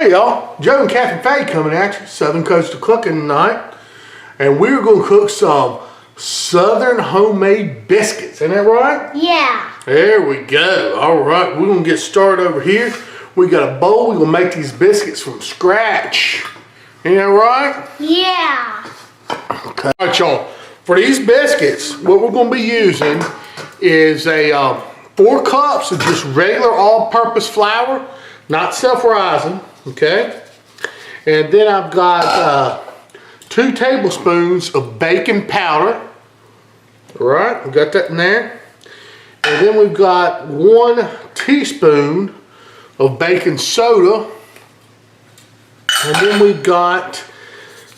Hey y'all, Joe and Cathead Biscuits coming at you, Southern Coastal Cooking tonight. And we're going to cook some Southern homemade biscuits, ain't that right? Yeah. There we go. Alright, we're going to get started over here. We got a bowl, we're going to make these biscuits from scratch. Ain't that right? Yeah. Okay. Alright y'all, for these biscuits, what we're going to be using is a 4 cups of just regular all-purpose flour, not self-rising. Okay, and then I've got 2 tablespoons of baking powder. All right, we got that in there. And then we've got 1 teaspoon of baking soda. And then we've got,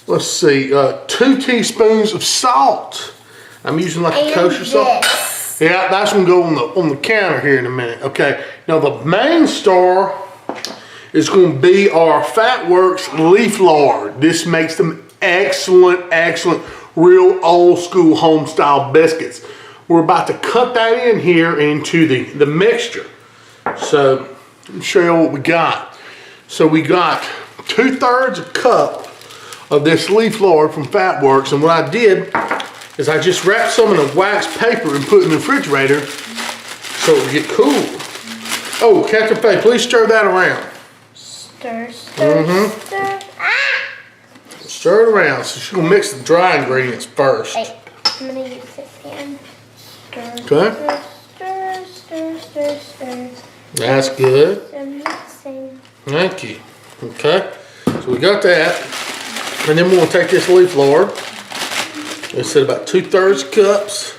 let's see, 2 teaspoons of salt. I'm using like a kosher salt. Yeah, that's gonna go on the counter here in a minute. Okay, now the main star is going to be our Fatworks leaf lard. This makes them excellent, real old school home style biscuits. We're about to cut that in here into the mixture. So let me show you what we got. So we got 2/3 a cup of this leaf lard from Fatworks, and what I did is I just wrapped some in a wax paper and put it in the refrigerator so it would get cool. Oh, Cathead Biscuits, please stir that around. Stir, stir. Ah! Stir it around. So she's gonna mix the dry ingredients first. Wait, I'm gonna use this hand. Stir, Okay. stir. That's good. Mixing. Thank you. Okay. So we got that. And then we're gonna take this leaf lard. I said about 2/3 cups.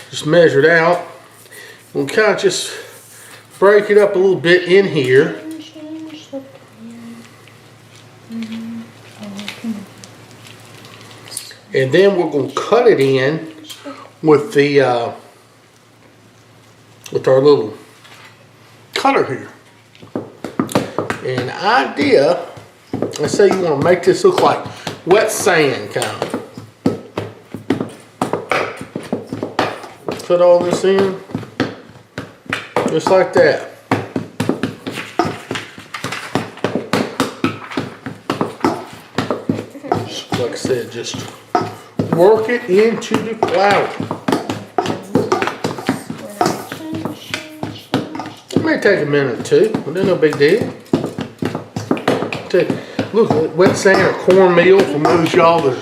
Just measure it out. We'll kind of just break it up a little bit in here. And then we're going to cut it in with the with our little cutter here. And the idea, let's say you want to make this look like wet sand kind of. Put all this in just like that. Like I said, just work it into the flour. It may take a minute or 2, but there's no big deal. Look, wet sand or cornmeal, for those y'all that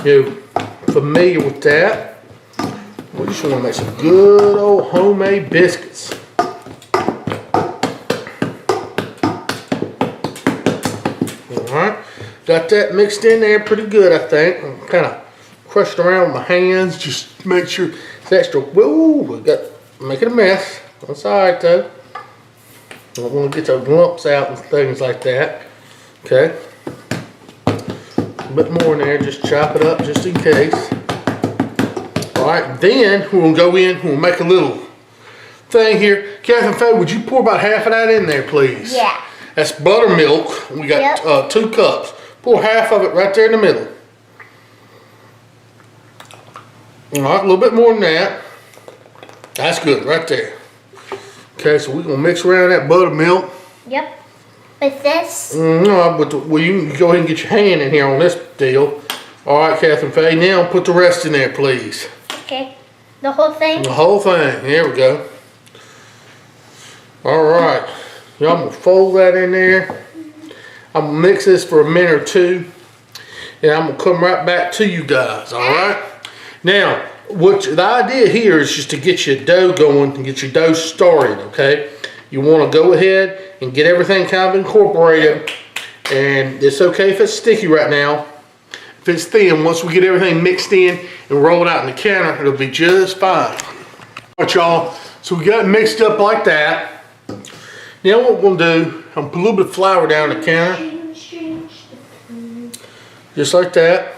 are familiar with that. We just want to make some good old homemade biscuits. Alright. Got that mixed in there pretty good, I think. I'm kind of crushed around with my hands, just make sure it's extra. Whoa, we got making a mess. That's alright though. Don't want to get those lumps out and things like that. Okay. A bit more in there, just chop it up just in case. Alright, then we're going to go in, we'll make a little thing here. Cathead Biscuits, would you pour about half of that in there, please? Yeah. That's buttermilk. We got 2 cups. Pour half of it right there in the middle. Alright, a little bit more than that. That's good, right there. Okay, so we're going to mix around that buttermilk. Yep. With this? No, but well, you can go ahead and get your hand in here on this deal. Alright, Cathead Biscuits, now put the rest in there, please. Okay. The whole thing? The whole thing. There we go. Alright. Y'all, I'm going to fold that in there. I'm going to mix this for a minute or 2. And I'm going to come right back to you guys. Alright? Now, the idea here is just to get your dough going and get your dough started. Okay? You want to go ahead and get everything kind of incorporated. And it's okay if it's sticky right now. If it's thin, once we get everything mixed in and roll it out in the counter, it'll be just fine. Alright, y'all. So we got it mixed up like that. Now what we're going to do, I'm going to put a little bit of flour down the counter. Just like that.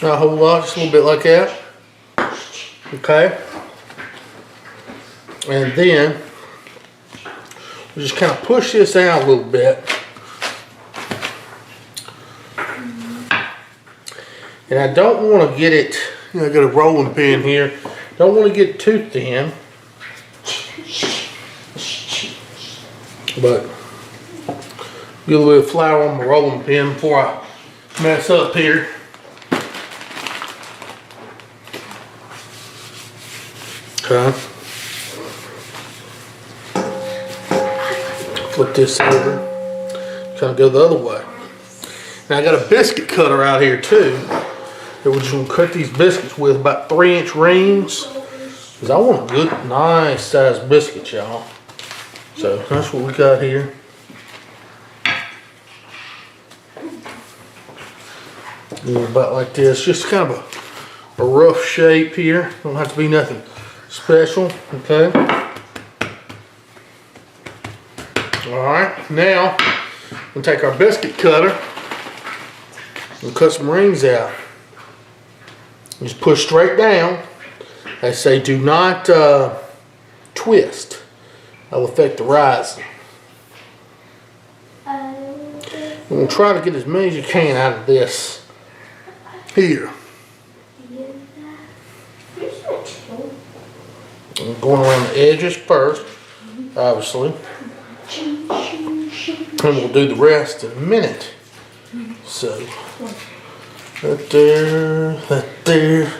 Not a whole lot, just a little bit like that. Okay. And then, we just kind of push this out a little bit. And I don't want to get it, I got a rolling pin here. Don't want to get it too thin. But get a little bit of flour on my rolling pin before I mess up here. Okay. Flip this over. Kind of go the other way. Now I got a biscuit cutter out here too. That we're just gonna cut these biscuits with about 3-inch rings. Cause I want a good, nice sized biscuit, y'all. So that's what we got here. About like this, just kind of a rough shape here. Don't have to be nothing special, okay? All right, now we'll take our biscuit cutter and cut some rings out. Just push straight down. They say do not twist. That'll affect the rising. We'll try to get as many as you can out of this here. I'm going around the edges first, obviously. And we'll do the rest in a minute. So, right there, right there.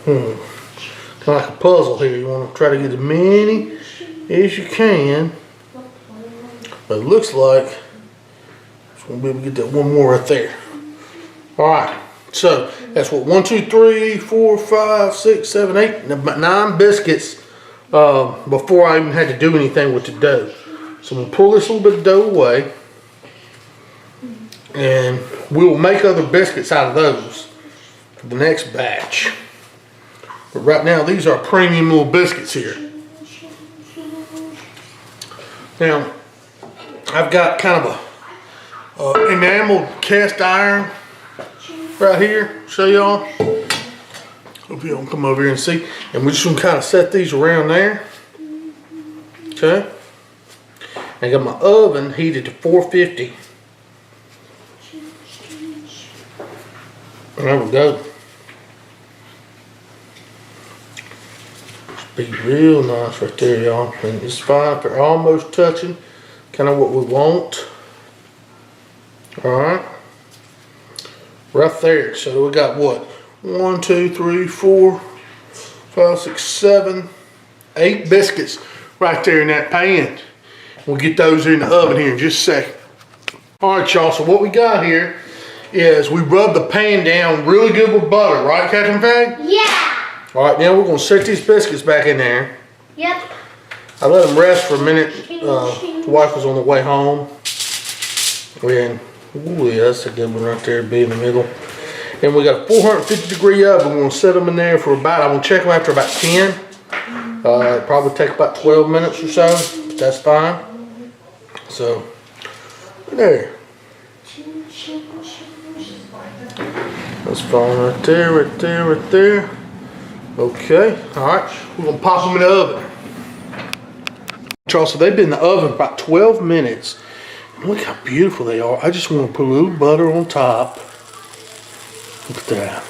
Kind of like a puzzle here. You want to try to get as many as you can. But it looks like we'll be able to get that one more right there. Alright, so that's what 1, 2, 3, 4, 5, 6, 7, 8, about 9 biscuits before I even had to do anything with the dough. So I'm going to pull this little bit of dough away. And we'll make other biscuits out of those for the next batch. But right now these are premium little biscuits here. Now I've got kind of a enameled cast iron right here. Show y'all. Hope you don't come over here and see. And we're just gonna kind of set these around there. Okay. I got my oven heated to 450. There we go. Be real nice right there, y'all. And it's fine if they're almost touching. Kind of what we want. Alright. Right there. So we got what? 1, 2, 3, 4, 5, 6, 7, 8 biscuits right there in that pan. We'll get those in the oven here in just a second. Alright, y'all. So what we got here is we rub the pan down really good with butter, right, Captain Fag? Yeah. Alright, now we're going to set these biscuits back in there. Yep. I let them rest for a minute. The wife was on the way home. And, ooh, yeah, that's a good one right there, be in the middle. And we got a 450 degree oven. We're going to set them in there for about, I'm going to check them after about 10. It'll probably take about 12 minutes or so, but that's fine. So, there. That's fine right there, right there, right there. Okay, alright, we're going to pop them in the oven. Charles, so they've been in the oven about 12 minutes. And look how beautiful they are. I just want to put a little butter on top. Look at that.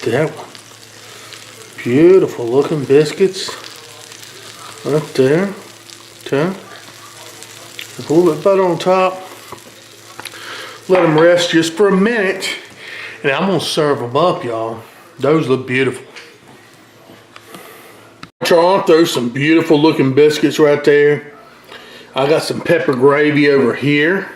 That one. Beautiful looking biscuits. Right there. Okay. Put a little bit of butter on top. Let them rest just for a minute. And I'm going to serve them up, y'all. Those look beautiful. I'll throw some beautiful looking biscuits right there. I got some pepper gravy over here.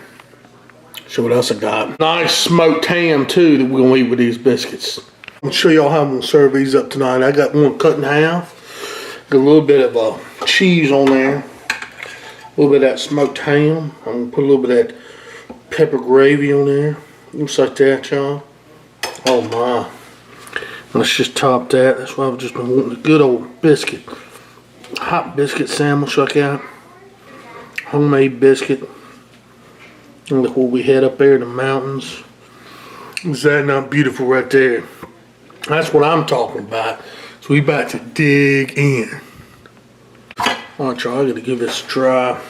Show what else I got. Nice smoked ham too that we're going to eat with these biscuits. I'm going to show y'all how I'm going to serve these up tonight. I got one cut in half. Got a little bit of cheese on there. A little bit of that smoked ham. I'm going to put a little bit of that pepper gravy on there. Looks like that, y'all. Oh my. Let's just top that. That's why I've just been wanting a good old biscuit. Hot biscuit sandwich like that. Homemade biscuit. And look where we head up there in the mountains. Is that not beautiful right there? That's what I'm talking about. So we about to dig in. Alright, y'all, I gotta give this a try.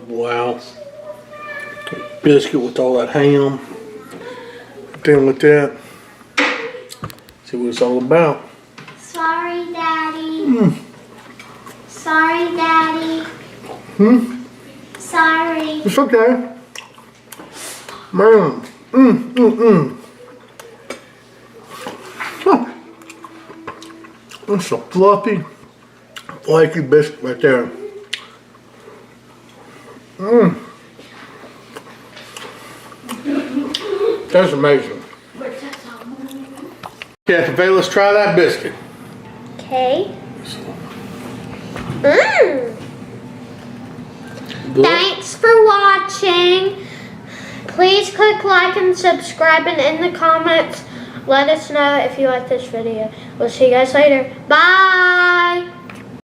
Wow. Biscuit with all that ham. Down with that. See what it's all about. Sorry, Daddy. Sorry, Daddy. Sorry. It's okay. Man. Huh. That's a fluffy, flaky biscuit right there. That's amazing. Cafe, let's try that biscuit. Okay. Good. Thanks for watching. Please click like and subscribe, and in the comments let us know if you like this video. We'll see you guys later. Bye.